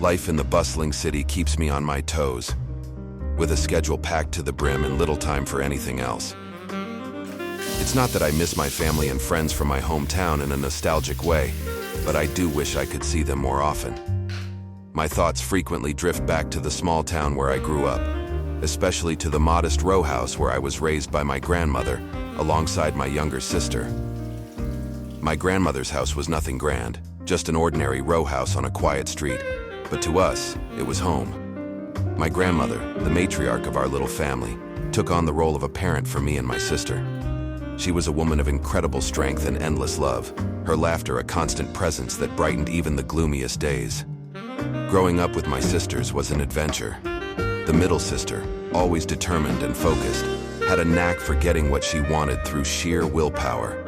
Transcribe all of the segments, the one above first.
Life in the bustling city keeps me on my toes, with a schedule packed to the brim and little time for anything else. It's not that I miss my family and friends from my hometown in a nostalgic way, but I do wish I could see them more often. My thoughts frequently drift back to the small town where I grew up, especially to the modest row house where I was raised by my grandmother, alongside my younger sister. My grandmother's house was nothing grand, just an ordinary row house on a quiet street, but to us, it was home. My grandmother, the matriarch of our little family, took on the role of a parent for me and my sister. She was a woman of incredible strength and endless love, her laughter a constant presence that brightened even the gloomiest days. Growing up with my sisters was an adventure. The middle sister, always determined and focused, had a knack for getting what she wanted through sheer willpower.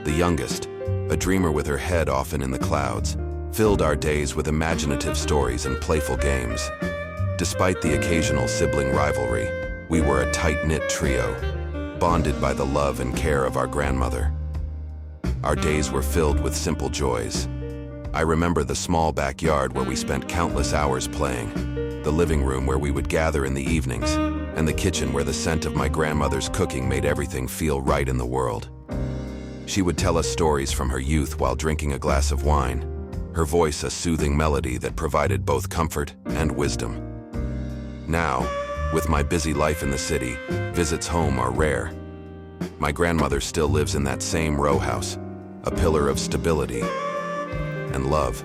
The youngest, a dreamer with her head often in the clouds, filled our days with imaginative stories and playful games. Despite the occasional sibling rivalry, we were a tight-knit trio, bonded by the love and care of our grandmother. Our days were filled with simple joys. I remember the small backyard where we spent countless hours playing, the living room where we would gather in the evenings, and the kitchen where the scent of my grandmother's cooking made everything feel right in the world. She would tell us stories from her youth while drinking a glass of wine, her voice a soothing melody that provided both comfort and wisdom. Now, with my busy life in the city, visits home are rare. My grandmother still lives in that same row house, a pillar of stability and love.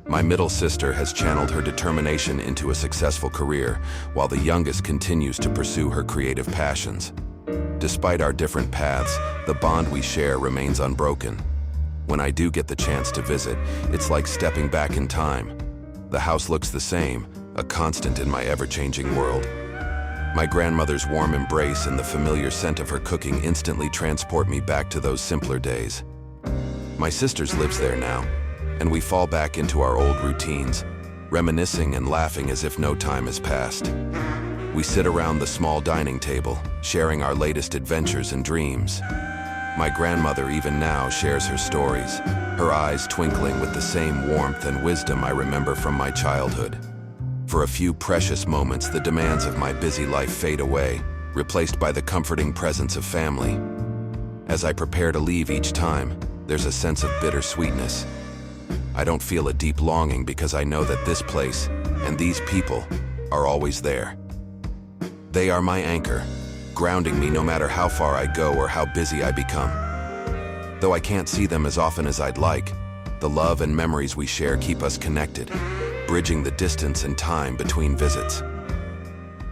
My middle sister has channeled her determination into a successful career, while the youngest continues to pursue her creative passions. Despite our different paths, the bond we share remains unbroken. When I do get the chance to visit, it's like stepping back in time. The house looks the same, a constant in my ever-changing world. My grandmother's warm embrace and the familiar scent of her cooking instantly transport me back to those simpler days. My sister's lives there now, and we fall back into our old routines, reminiscing and laughing as if no time has passed. We sit around the small dining table, sharing our latest adventures and dreams. My grandmother even now shares her stories, her eyes twinkling with the same warmth and wisdom I remember from my childhood. For a few precious moments, the demands of my busy life fade away, replaced by the comforting presence of family. As I prepare to leave each time, there's a sense of bittersweetness. I don't feel a deep longing because I know that this place and these people are always there. They are my anchor, grounding me no matter how far I go or how busy I become. Though I can't see them as often as I'd like, the love and memories we share keep us connected, bridging the distance and time between visits.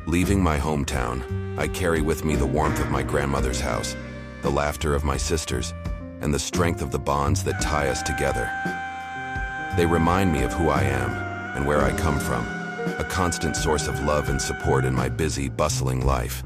Leaving my hometown, I carry with me the warmth of my grandmother's house, the laughter of my sisters, and the strength of the bonds that tie us together. They remind me of who I am and where I come from, a constant source of love and support in my busy, bustling life.